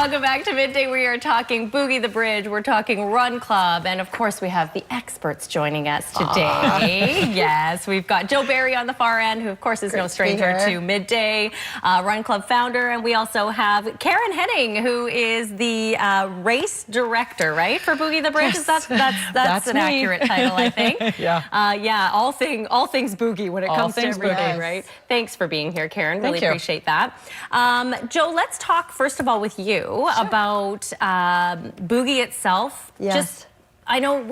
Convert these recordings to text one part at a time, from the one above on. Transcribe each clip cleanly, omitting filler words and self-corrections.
Welcome back to Midday. We are talking Boogie the Bridge. We're talking Run Club. And of course, we have the experts joining us today. Yes, we've got Joe Barry on the far end, who of course is no stranger to Midday, Run Club founder. And we also have Karen Henning, who is the race director, right, for Boogie the Bridge. Yes. That's an accurate title, I think. Yeah. All things Boogie when it comes to everything, right? Thanks for being here, Karen. Really appreciate that. Joe, let's talk first of all with you about Boogie itself. Yes. I know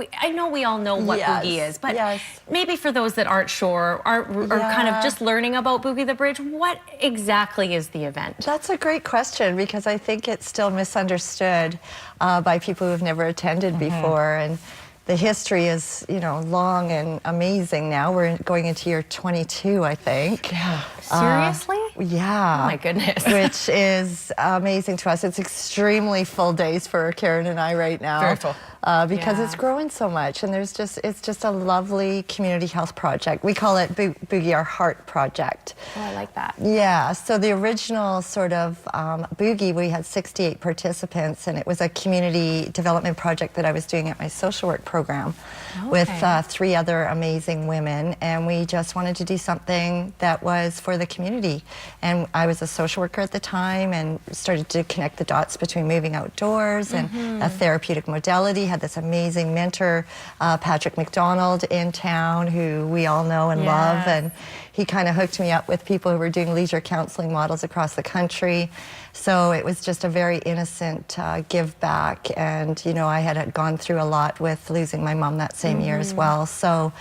we all know what Boogie is, but maybe for those that aren't sure, are kind of just learning about Boogie the Bridge, what exactly is the event? That's a great question, because I think it's still misunderstood by people who've never attended before. And the history is, you know, long and amazing now. We're going into year 22, I think. Yeah. Seriously? Yeah. Oh my goodness. Which is amazing to us. It's extremely full days for Karen and I right now. Very full. Because it's growing so much, and it's just a lovely community health project. We call it Boogie Our Heart Project. Oh, I like that. Yeah, so the original sort of Boogie, we had 68 participants, and it was a community development project that I was doing at my social work program with 3 other amazing women, and we just wanted to do something that was for the community. And I was a social worker at the time and started to connect the dots between moving outdoors and a therapeutic modality. Had this amazing mentor, Patrick McDonald, in town, who we all know and love, and he kind of hooked me up with people who were doing leisure counseling models across the country. So it was just a very innocent give back, and you know, I had gone through a lot with losing my mom that same year as well. So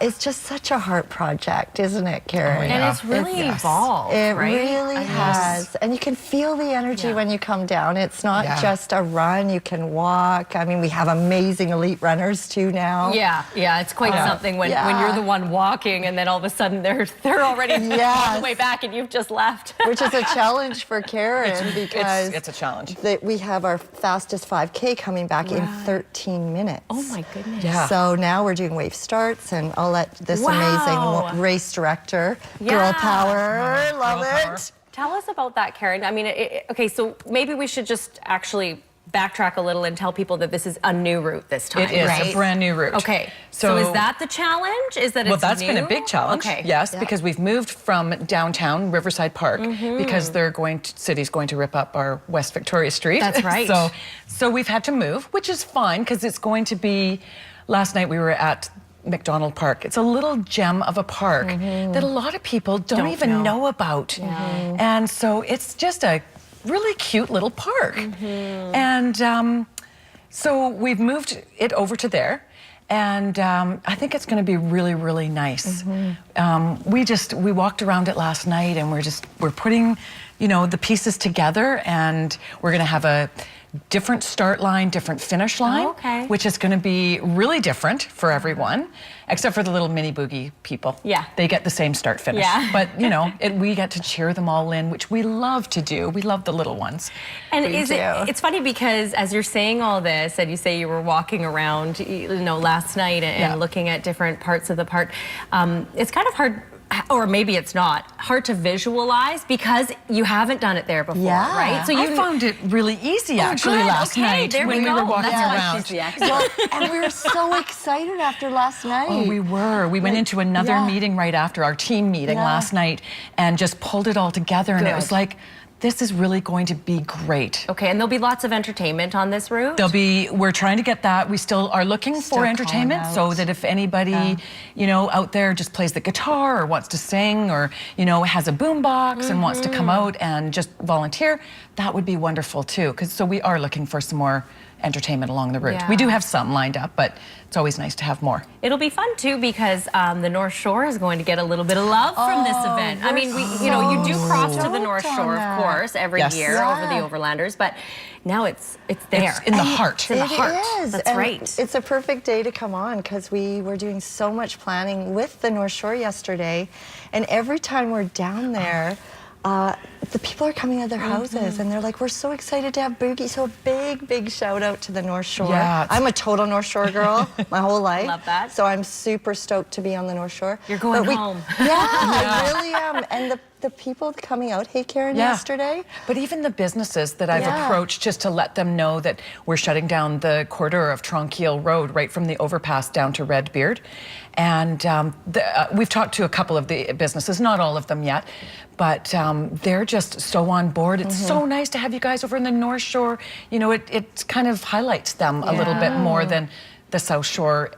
it's just such a heart project, isn't it, Karen? Oh, yeah. And it's really evolved, It right? really has. And you can feel the energy when you come down. It's not just a run, you can walk. I mean, we have amazing elite runners too now. Yeah, it's quite something when you're the one walking and then all of a sudden they're already on the way back and you've just left. Which is a challenge for Karen, because it's a challenge. We have our fastest 5K coming back in 13 minutes. Oh my goodness. Yeah. So now we're doing wave starts, and I'll let this amazing race director, Girl Power, love it. Tell us about that, Karen. I mean, okay, so maybe we should just actually backtrack a little and tell people that this is a new route this time, It is a brand new route. Okay, so is that the challenge? Is that well, that's been a big challenge. Okay. Yes, because we've moved from downtown Riverside Park because city's going to rip up our West Victoria Street. That's right. So we've had to move, which is fine, because it's going to be. Last night we were at McDonald Park. It's a little gem of a park that a lot of people don't even know about. And so it's just a really cute little park. And so we've moved it over to there. And I think it's going to be really, really nice. We walked around it last night, and we're putting, you know, the pieces together, and we're going to have a different start line, different finish line, which is going to be really different for everyone, except for the little mini Boogie people. Yeah. They get the same start finish. Yeah. But, you know, we get to cheer them all in, which we love to do. We love the little ones. And it's funny, because as you're saying all this, and you say you were walking around, you know, last night and looking at different parts of the park, it's kind of hard, or maybe it's not, hard to visualize because you haven't done it there before, right? So I found it really easy actually last night when we were walking around. Well, and we were so excited after last night. Oh, we were. We went into another meeting right after our team meeting last night and just pulled it all together, and it was like, this is really going to be great. Okay, and there'll be lots of entertainment on this route? We're trying to get that. We still are looking for entertainment, so that if anybody, you know, out there just plays the guitar or wants to sing, or, you know, has a boombox and wants to come out and just volunteer, that would be wonderful too. So we are looking for some more entertainment along the route. We do have some lined up, but it's always nice to have more. It'll be fun too, because the North Shore is going to get a little bit of love from this event. I mean, you know, you do cross to the North Shore, of course, every year over the Overlanders, but now it's there. It's in the heart. It's in the heart. It is. That's right. It's a perfect day to come on, because we were doing so much planning with the North Shore yesterday, and every time we're down there, the people are coming out of their houses and they're like, we're so excited to have Boogie. So a big shout out to the North Shore. Yeah, I'm a total North Shore girl my whole life. Love that. So I'm super stoked to be on the North Shore. You're going home. Yeah, I really am. And the people coming out, hey Karen, yesterday. But even the businesses that I've approached just to let them know that we're shutting down the corridor of Tronquil Road right from the overpass down to Redbeard. And we've talked to a couple of the businesses, not all of them yet, but they're just so on board. It's so nice to have you guys over in the North Shore. You know, it kind of highlights them a little bit more than the South Shore.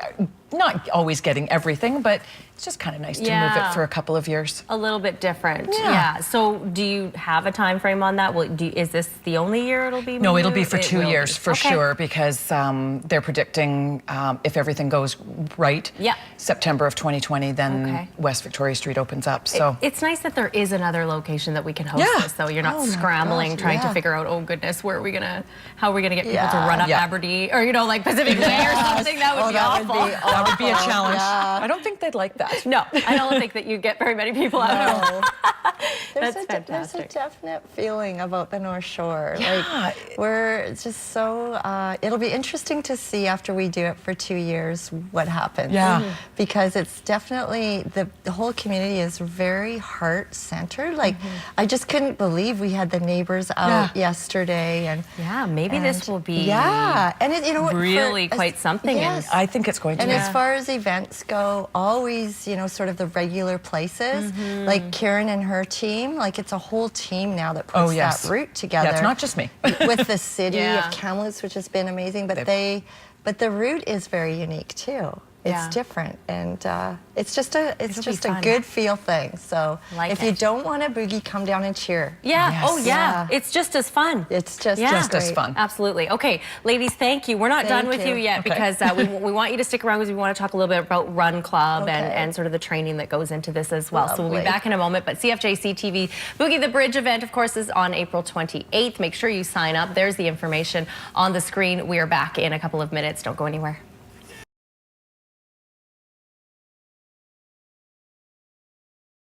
Not always getting everything, but it's just kind of nice to move it for a couple of years. A little bit different. Yeah. So do you have a time frame on that? Is this the only year it'll be moved? No, it'll be for 2 years for sure, because they're predicting if everything goes right, September of 2020, then West Victoria Street opens up. So it's nice that there is another location that we can host this, though. You're not scrambling trying to figure out, oh goodness, how are we gonna get people to run up Aberdeen or like Pacific Way or something? That would be awful. That would be a challenge. I don't think they'd like that. No, I don't think that you get very many people out. That's fantastic. There's a definite feeling about the North Shore. Like we're just so. It'll be interesting to see after we do it for 2 years what happens. Because it's definitely the whole community is very heart centered. Like I just couldn't believe we had the neighbors out yesterday, and maybe this will be and you know what, really quite something. I think it's going to. And as far as events go, always sort of the regular places, like Karen and her team, like it's a whole team now that puts that route together. Yeah, it's not just me. With the city of Kamloops, which has been amazing, but the route is very unique too. It's different, and it's just a good feel thing. So if you don't want a boogie, come down and cheer. It's just as fun. It's just as fun. Absolutely. Okay, ladies, thank you. We're not done with you yet because we want you to stick around because we want to talk a little bit about Run Club and sort of the training that goes into this as well. So we'll be back in a moment. But CFJC TV Boogie the Bridge event, of course, is on April 28th. Make sure you sign up. There's the information on the screen. We are back in a couple of minutes. Don't go anywhere.